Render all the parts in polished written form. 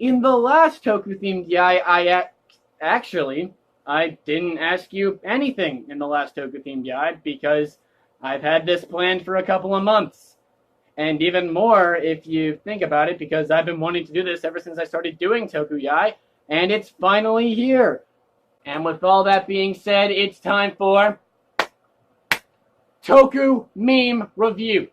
In the last Toku-themed YIAY, I didn't ask you anything in the last Toku-themed YIAY because I've had this planned for a couple of months. And even more if you think about it, because I've been wanting to do this ever since I started doing Toku YIAY, and it's finally here. And with all that being said, it's time for Toku Meme Review.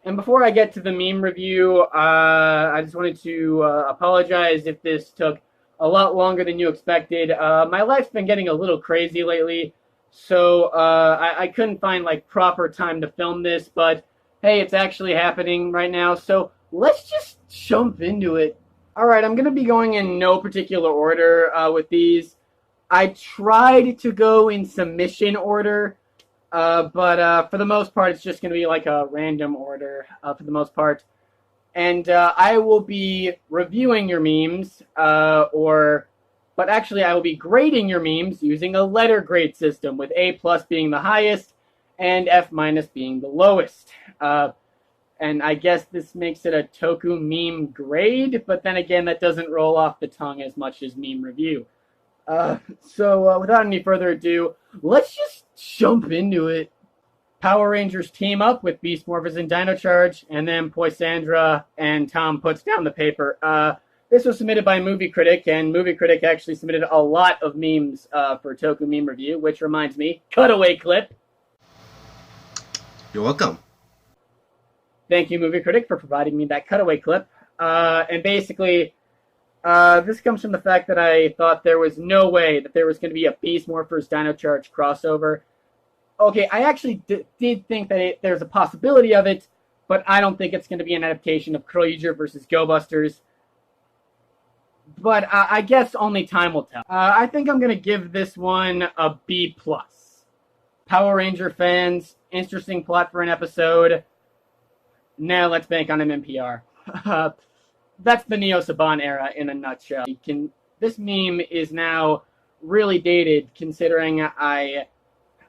And before I get to the meme review, I just wanted to apologize if this took a lot longer than you expected. My life's been getting a little crazy lately, so I couldn't find proper time to film this, but hey, it's actually happening right now, so let's just jump into it. Alright, I'm going to be going in no particular order with these. I tried to go in submission order, but for the most part, it's just going to be a random order for the most part. And I will be reviewing your memes, but actually I will be grading your memes using a letter grade system, with A+ being the highest and F- being the lowest. And I guess this makes it a Toku meme grade, but then again, that doesn't roll off the tongue as much as meme review. So without any further ado, let's just jump into it. Power Rangers team up with Beast Morphers and Dino Charge, and then Poisandra and Tom puts down the paper. This was submitted by Movie Critic, and Movie Critic actually submitted a lot of memes for Toku Meme Review, which reminds me, cutaway clip. You're welcome. Thank you, Movie Critic, for providing me that cutaway clip. And basically, this comes from the fact that I thought there was no way that there was going to be a Beast Morphers Dino Charge crossover. Okay, I actually did think that there's a possibility of it, but I don't think it's going to be an adaptation of Kroiger versus Go Busters. But I guess only time will tell. I think I'm going to give this one a B+. Power Ranger fans, interesting plot for an episode. Now let's bank on an NPR. That's the Neo Saban era in a nutshell. This meme is now really dated, considering I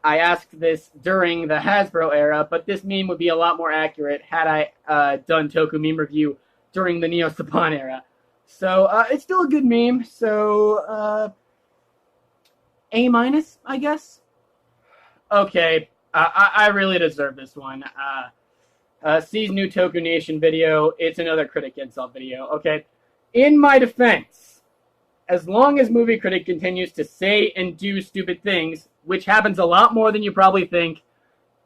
asked this during the Hasbro era, but this meme would be a lot more accurate had I done Toku Meme Review during the Neo Saban era. So it's still a good meme, so A-, I guess? Okay, I really deserve this one. C's new Toku Nation video, it's another Critic insult video, okay? In my defense, as long as Movie Critic continues to say and do stupid things, which happens a lot more than you probably think,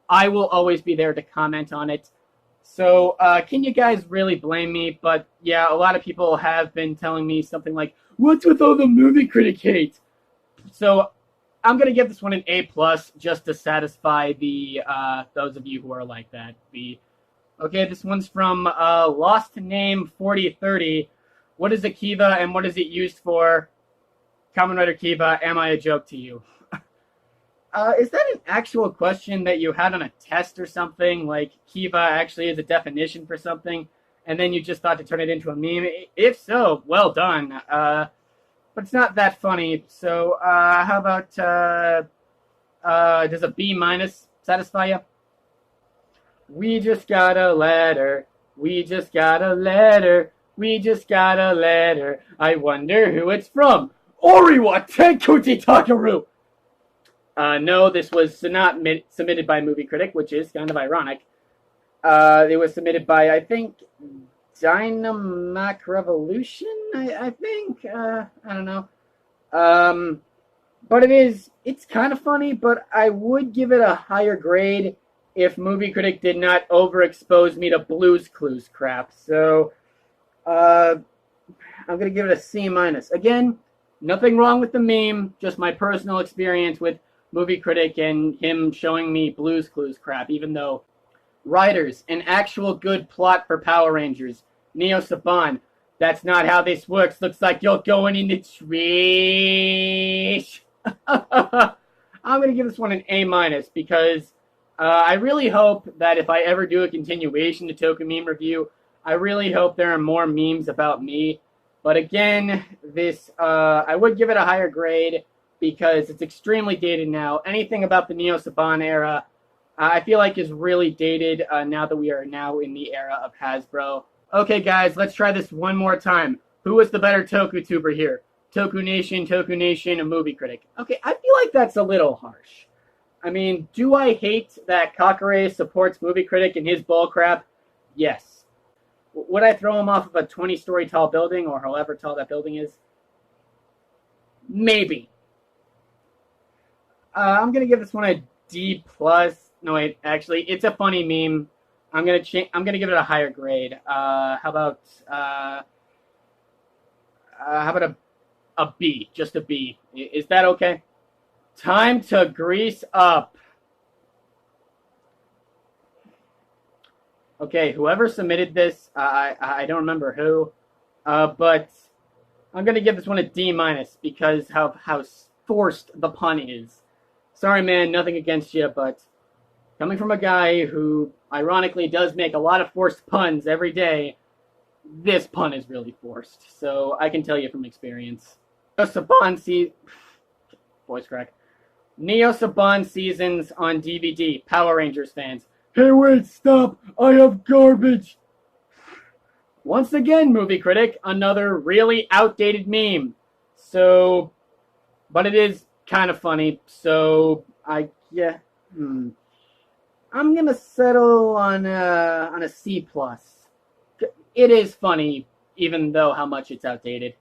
I will always be there to comment on it. So, can you guys really blame me? But yeah, a lot of people have been telling me something like, what's with all the Movie Critic hate? So, I'm going to give this one an A+, just to satisfy the those of you who are like that. Okay, this one's from Lost Name 4030. What is a Kiva and what is it used for? Kamen Rider Kiva, am I a joke to you? Is that an actual question that you had on a test or something? Like, Kiva actually is a definition for something, and then you just thought to turn it into a meme? If so, well done. But it's not that funny, so how about, does a B- satisfy you? We just got a letter, we just got a letter, we just got a letter. I wonder who it's from. Oriwa Tenkuchi Takaru! No, this was not submitted by Movie Critic, which is kind of ironic. It was submitted by, I think, Dynamac Revolution, I think? I don't know. But it's kind of funny, but I would give it a higher grade if Movie Critic did not overexpose me to Blue's Clues crap. So, I'm going to give it a C-. Again, nothing wrong with the meme, just my personal experience with Movie Critic and him showing me Blue's Clues crap, even though writers, an actual good plot for Power Rangers, Neo Saban, that's not how this works, looks like you're going in the trash. I'm going to give this one an A- because I really hope that if I ever do a continuation to Toku Meme Review, I really hope there are more memes about me. But again, this I would give it a higher grade because it's extremely dated now. Anything about the Neo Saban era, I feel like is really dated now that we are now in the era of Hasbro. Okay, guys, let's try this one more time. Who was the better Toku tuber here? Toku Nation, a Movie Critic. Okay, I feel like that's a little harsh. I mean, do I hate that Kakare supports Movie Critic in his bullcrap? Yes. Would I throw him off of a 20-story tall building, or however tall that building is? Maybe. I'm gonna give this one a D plus. No wait, actually, it's a funny meme. I'm gonna give it a higher grade. How about a B? Just a B. Is that okay? Time to grease up. Okay, whoever submitted this, I don't remember who, but I'm gonna give this one a D minus because how forced the pun is. Sorry, man, nothing against you, but coming from a guy who ironically does make a lot of forced puns every day, this pun is really forced. So I can tell you from experience. Voice crack. Neo Saban seasons on DVD. Power Rangers fans. Hey, wait, stop! I have garbage! Once again, Movie Critic, another really outdated meme. So, but it is kind of funny, so I'm gonna settle on a C plus. It is funny, even though how much it's outdated.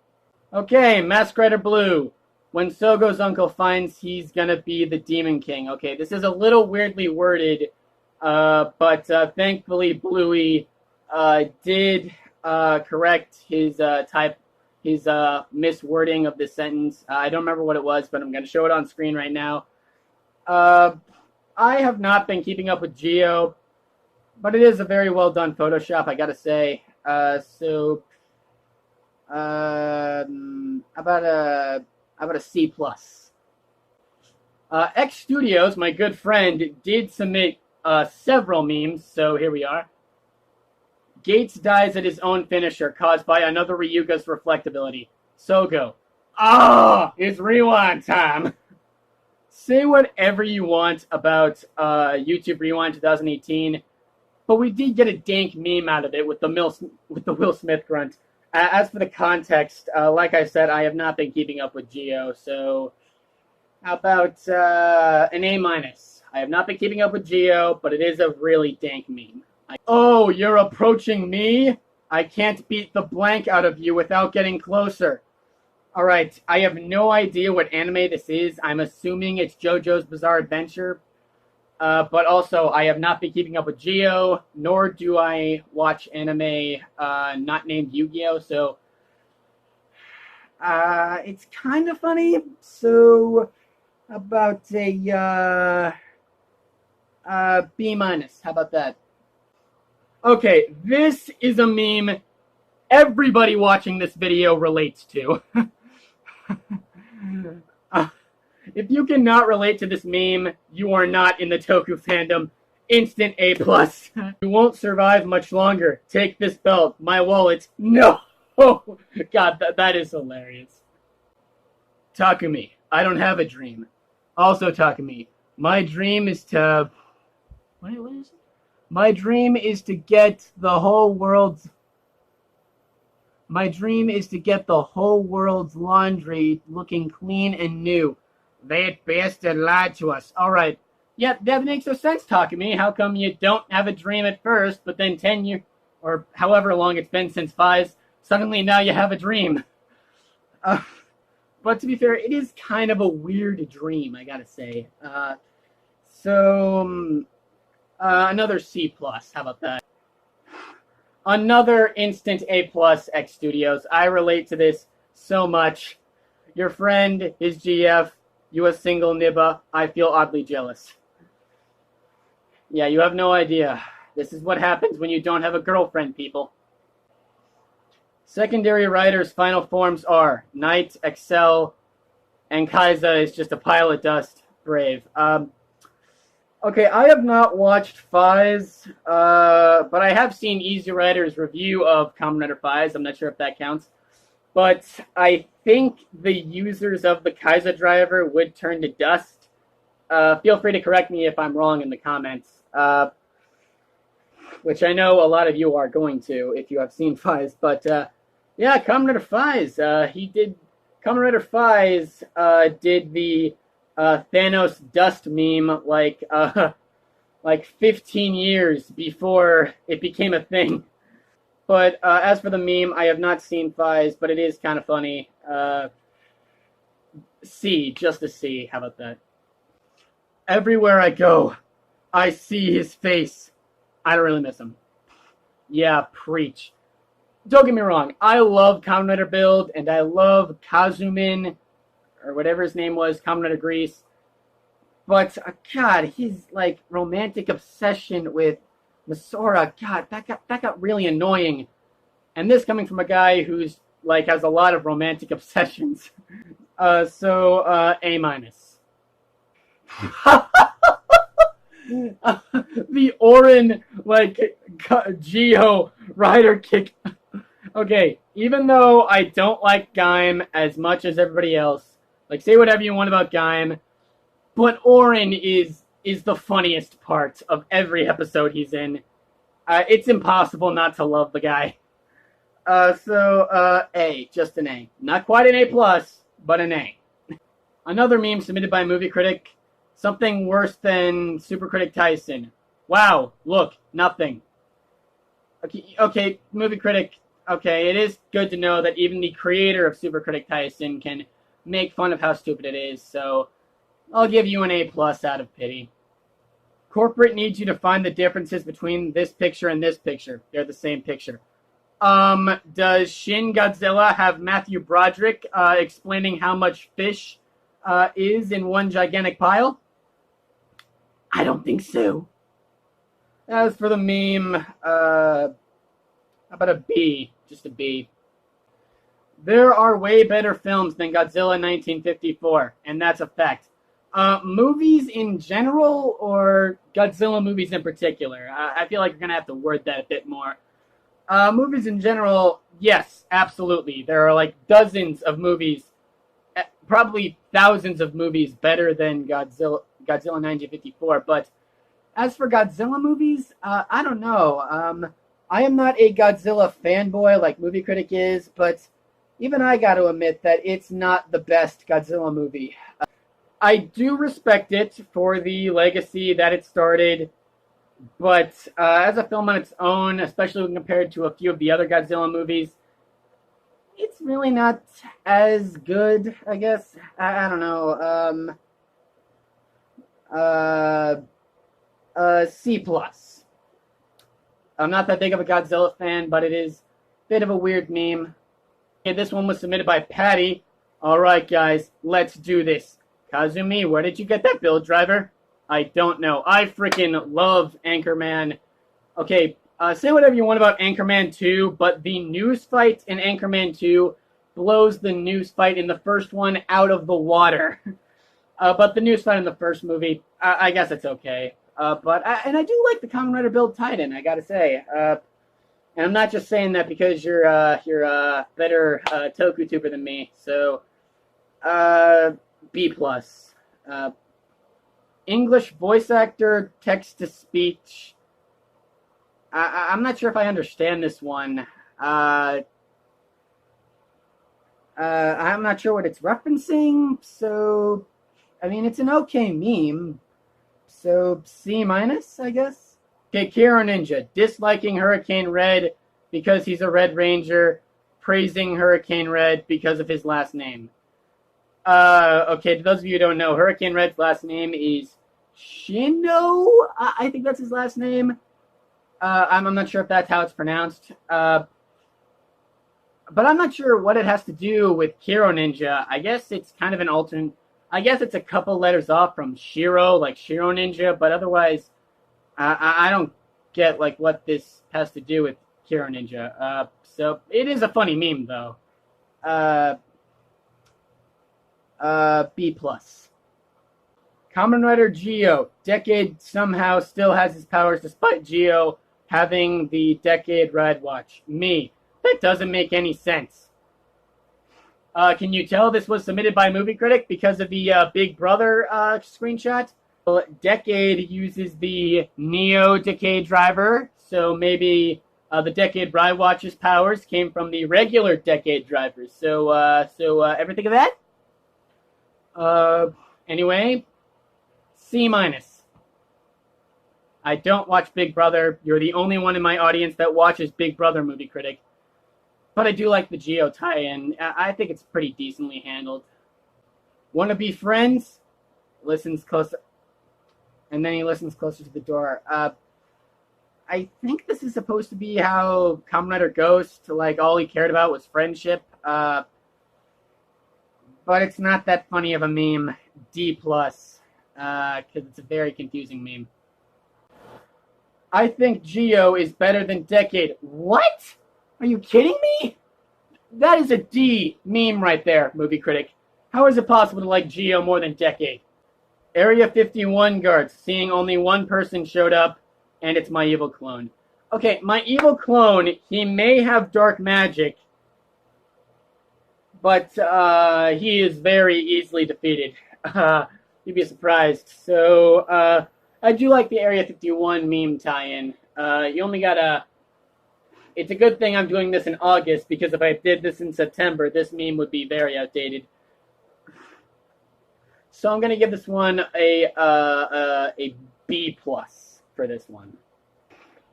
Okay, Mask Rider Blue. When Sogo's uncle finds he's gonna be the Demon King. Okay, this is a little weirdly worded, but thankfully Bluey did correct his miswording of this sentence. I don't remember what it was, but I'm going to show it on screen right now. I have not been keeping up with Geo, but it is a very well done Photoshop, I gotta say. So about a C plus. X Studios, my good friend, did submit several memes, so here we are. Gates dies at his own finisher, caused by another Ryuga's reflectability. Sogo. It's rewind time. Say whatever you want about YouTube Rewind 2018, but we did get a dank meme out of it with the Will Smith grunt. As for the context, like I said, I have not been keeping up with Geo, so how about an A minus? I have not been keeping up with Geo, but it is a really dank meme. Oh, you're approaching me? I can't beat the blank out of you without getting closer. Alright, I have no idea what anime this is. I'm assuming it's JoJo's Bizarre Adventure. But also, I have not been keeping up with Geo, nor do I watch anime not named Yu-Gi-Oh! So, it's kind of funny. So, about a B minus. How about that? Okay, this is a meme everybody watching this video relates to. If you cannot relate to this meme, you are not in the Toku fandom. Instant A+. You won't survive much longer. Take this belt. My wallet. No! Oh, God, that is hilarious. Takumi, I don't have a dream. Also, Takumi, my dream is to... What is it? My dream is to get the whole world's... My dream is to get the whole world's laundry looking clean and new. That bastard lied to us. Alright. Yeah, that makes no sense, Takumi. How come you don't have a dream at first, but then 10 years, or however long it's been since Fies, suddenly now you have a dream? But to be fair, it is kind of a weird dream, I gotta say. Another C+. How about that? Another instant A+, X Studios. I relate to this so much. Your friend is GF. You a single nibba. I feel oddly jealous. Yeah, you have no idea. This is what happens when you don't have a girlfriend, people. Secondary writers' final forms are Knight, Excel, and Kaiza is just a pile of dust. Brave. Okay, I have not watched Fies, but I have seen Easy Rider's review of Kamen Rider Fies. I'm not sure if that counts. But I think the users of the Kaiza driver would turn to dust. Feel free to correct me if I'm wrong in the comments. Which I know a lot of you are going to if you have seen Fies. But Yeah, Kamen Rider Faiz. He did. Kamen Rider Faiz did the Thanos dust meme like 15 years before it became a thing. But as for the meme, I have not seen Faiz, but it is kind of funny. C, just a C. How about that? Everywhere I go, I see his face. I don't really miss him. Yeah, preach. Don't get me wrong. I love Kamen Rider Build, and I love Kazumin, or whatever his name was, Kamen Rider Grease. But God, his like romantic obsession with Masora, God, that got really annoying. And this coming from a guy who's like has a lot of romantic obsessions. A minus. The Orin like Geo rider kick. Okay, even though I don't like Gaim as much as everybody else, like say whatever you want about Gaim, but Orin is the funniest part of every episode he's in. It's impossible not to love the guy. A, just an A. Not quite an A plus, but an A. Another meme submitted by Movie Critic. Something worse than Super Critic Taisen. Wow, look, nothing. Okay, Movie Critic. Okay, it is good to know that even the creator of Super Critic Taisen can make fun of how stupid it is, so I'll give you an A plus out of pity. Corporate needs you to find the differences between this picture and this picture. They're the same picture. Does Shin Godzilla have Matthew Broderick explaining how much fish is in one gigantic pile? I don't think so. As for the meme, how about a B? Just a B. There are way better films than Godzilla 1954, and that's a fact. Movies in general, or Godzilla movies in particular? I feel like you're going to have to word that a bit more. Movies in general, yes, absolutely. There are like dozens of movies, probably thousands of movies better than Godzilla 1954. But as for Godzilla movies, I don't know. I am not a Godzilla fanboy like Movie Critic is, but even I got to admit that it's not the best Godzilla movie. I do respect it for the legacy that it started, but as a film on its own, especially when compared to a few of the other Godzilla movies, it's really not as good, I guess. I don't know. C plus. I'm not that big of a Godzilla fan, but it is a bit of a weird meme. Okay, this one was submitted by Patty. All right, guys, let's do this. Kazumi, where did you get that build driver? I don't know. I freaking love Anchorman. Okay, say whatever you want about Anchorman 2, but the news fight in Anchorman 2 blows the news fight in the first one out of the water. But the news fight in the first movie, I guess it's okay. And I do like the Kamen Rider build Titan, I gotta say. And I'm not just saying that because you're a better Toku tuber than me. So, B plus. English voice actor, text to speech. I'm not sure if I understand this one. I'm not sure what it's referencing. So, I mean, it's an okay meme. So C minus, I guess. Okay, Kiro Ninja disliking Hurricane Red because he's a Red Ranger, praising Hurricane Red because of his last name. Okay, to those of you who don't know, Hurricane Red's last name is Shino. I think that's his last name. I'm not sure if that's how it's pronounced. But I'm not sure what it has to do with Kiro Ninja. I guess it's kind of an alternate. I guess it's a couple letters off from Shiro, like Shiro Ninja, but otherwise, I don't get like what this has to do with Kiro Ninja. So it is a funny meme though. B plus. Kamen Rider Geo. Decade somehow still has his powers despite Geo having the Decade Ride Watch. Me. That doesn't make any sense. Can you tell this was submitted by Movie Critic because of the Big Brother screenshot? Well, Decade uses the Neo Decade driver, so maybe The Decade Ride Watch's powers came from the regular Decade drivers. So ever think of that? Anyway, C minus. I don't watch Big Brother. You're the only one in my audience that watches Big Brother, Movie Critic. But I do like the Geo tie-in. I think it's pretty decently handled. Want to be friends? Listens closer. And then he listens closer to the door. I think this is supposed to be how Kamen Rider Ghost, like, all he cared about was friendship. But it's not that funny of a meme. D+. Because it's a very confusing meme. I think Geo is better than Decade. What? Are you kidding me? That is a D meme right there, Movie Critic. How is it possible to like Geo more than Decade? Area 51 guards, seeing only one person showed up, and it's my evil clone. Okay, my evil clone, he may have dark magic, but he is very easily defeated. You'd be surprised. So, I do like the Area 51 meme tie-in. You only gotta... It's a good thing I'm doing this in August, because if I did this in September, this meme would be very outdated. So I'm going to give this one a B+ for this one.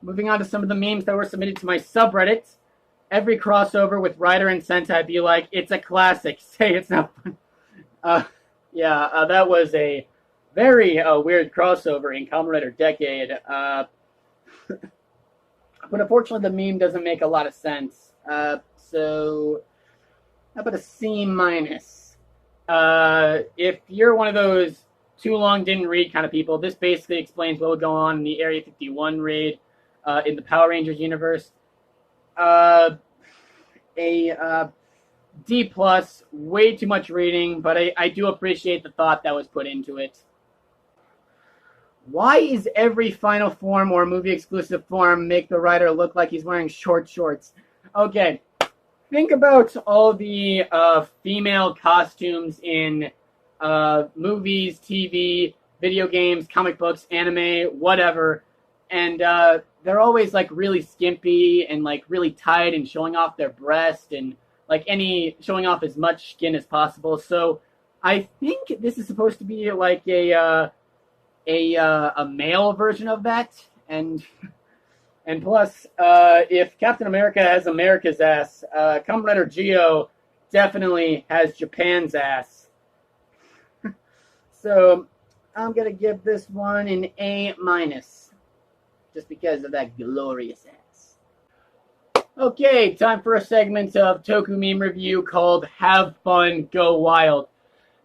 Moving on to some of the memes that were submitted to my subreddit. Every crossover with Ryder and Sentai, I'd be like, it's a classic. Say it's not fun. That was a very weird crossover in Kamen Rider Decade. But unfortunately, the meme doesn't make a lot of sense. So, how about a C-? If you're one of those too long didn't read kind of people, this basically explains what would go on in the Area 51 raid in the Power Rangers universe. A D+, way too much reading, but I do appreciate the thought that was put into it. Why is every final form or movie exclusive form make the writer look like he's wearing short shorts? Okay, think about all the female costumes in movies, TV, video games, comic books, anime, whatever, and they're always like really skimpy and like really tight and showing off their breast and like showing off as much skin as possible. So I think this is supposed to be like a male version of that, and plus, if Captain America has America's ass, Kamen Rider Geo definitely has Japan's ass. So I'm gonna give this one an A-, just because of that glorious ass. Okay, time for a segment of Toku Meme Review called Have Fun, Go Wild.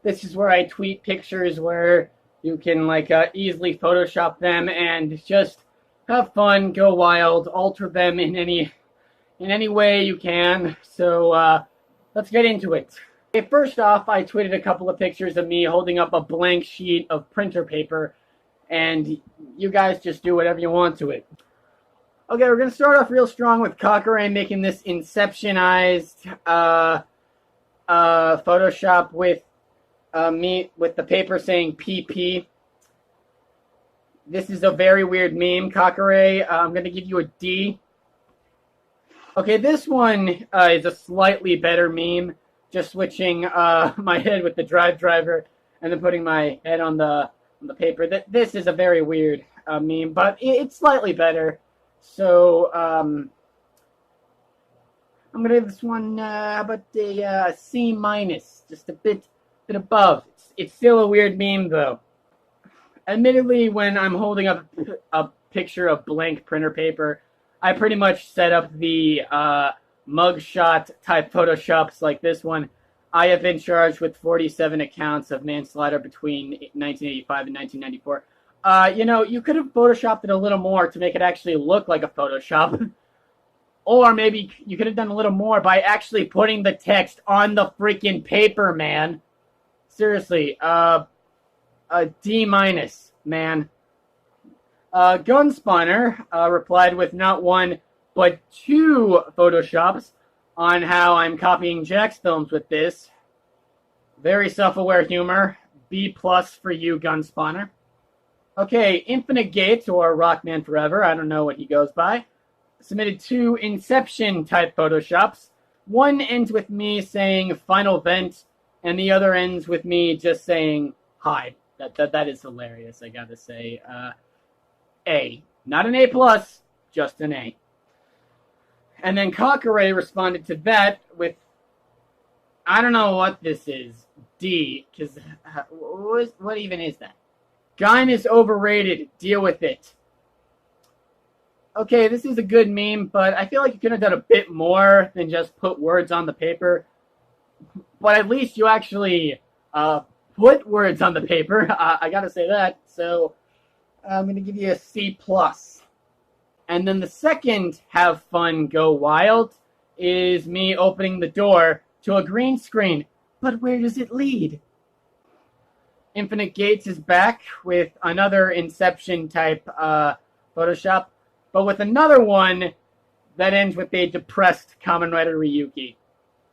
This is where I tweet pictures where you can like easily Photoshop them and just have fun, go wild, alter them in any way you can. So let's get into it. Okay, first off, I tweeted a couple of pictures of me holding up a blank sheet of printer paper, and you guys just do whatever you want to it. Okay, we're gonna start off real strong with Kakare making this Inceptionized Photoshop with me with the paper saying PP. This is a very weird meme, Kakare. I'm going to give you a D. Okay, this one is a slightly better meme. Just switching my head with the driver and then putting my head on the paper. This is a very weird meme, but it's slightly better. So I'm going to give this one how about a C-, just a bit above. It's still a weird meme, though. Admittedly, when I'm holding up a picture of blank printer paper, I pretty much set up the mugshot type Photoshops like this one. I have been charged with 47 accounts of manslaughter between 1985 and 1994. You could have Photoshopped it a little more to make it actually look like a Photoshop. Or maybe you could have done a little more by actually putting the text on the freaking paper, man. Seriously, a D-, man. Gunspawner replied with not one, but 2 Photoshops on how I'm copying Jack's films with this. Very self-aware humor. B+ for you, Gunspawner. Okay, Infinite Gates, or Rockman Forever, I don't know what he goes by. submitted 2 Inception type Photoshops. One ends with me saying final vent, and the other ends with me just saying hi. That is hilarious, I gotta say. A. Not an A plus, just an A. And then Cockaway responded to that with, I don't know what this is, D, because what even is that? Gyn is overrated, deal with it. Okay, this is a good meme, but I feel like you could have done a bit more than just put words on the paper. But at least you actually put words on the paper. I gotta say that. So I'm gonna give you a C plus. And then the second "Have fun, go wild" is me opening the door to a green screen. But where does it lead? Infinite Gates is back with another Inception type Photoshop, but with another one that ends with a depressed Kamen Rider Ryuki.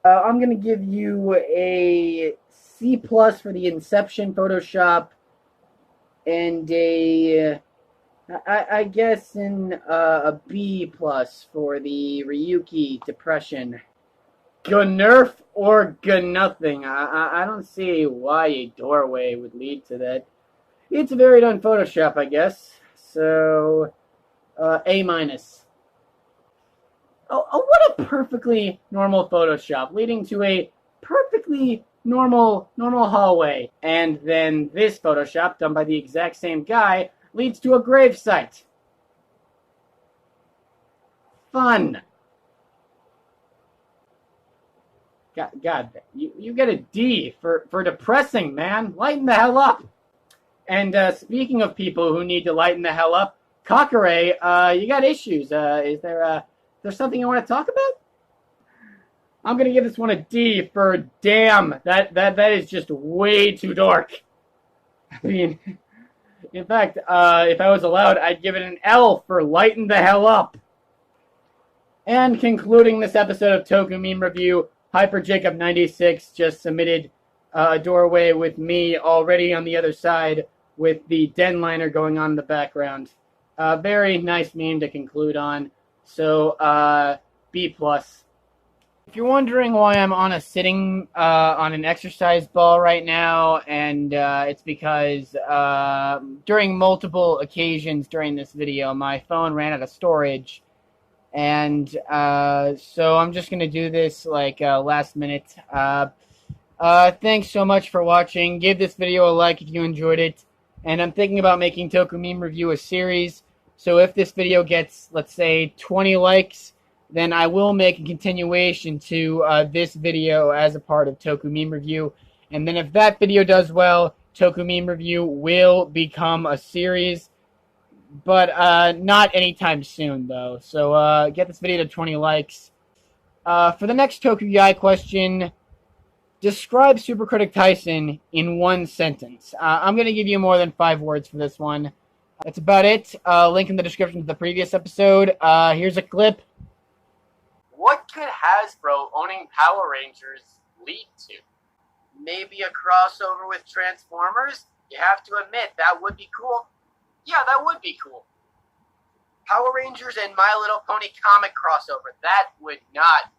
I'm going to give you a C plus for the Inception Photoshop and I guess a B plus for the Ryuki depression. Go nerf or go nothing. I don't see why a doorway would lead to that. It's a very done Photoshop, I guess. So, A minus. Oh, what a perfectly normal Photoshop, leading to a perfectly normal hallway. And then this Photoshop, done by the exact same guy, leads to a gravesite. Fun. God, you get a D for depressing, man. Lighten the hell up. And speaking of people who need to lighten the hell up, Cockaway, you got issues. Is there something you want to talk about? I'm gonna give this one a D for damn. That is just way too dark. I mean, in fact, if I was allowed, I'd give it an L for lighten the hell up. And concluding this episode of Toku Meme Review, Hyper Jacob 96 just submitted a doorway with me already on the other side with the den liner going on in the background. Very nice meme to conclude on. So, B plus. If you're wondering why I'm on a sitting on an exercise ball right now, and it's because during multiple occasions during this video, my phone ran out of storage. And so I'm just going to do this like last minute. Thanks so much for watching. Give this video a like if you enjoyed it. And I'm thinking about making Toku Meme Review a series. So if this video gets, let's say, 20 likes, then I will make a continuation to this video as a part of Toku Meme Review. And then if that video does well, Toku Meme Review will become a series. But not anytime soon, though. So get this video to 20 likes. For the next Toku YIAY question, describe Super Critic Taisen in one sentence. I'm going to give you more than 5 words for this one. That's about it. Link in the description to the previous episode. Here's a clip. What could Hasbro owning Power Rangers lead to? Maybe a crossover with Transformers? You have to admit, that would be cool. Yeah, that would be cool. Power Rangers and My Little Pony comic crossover. That would not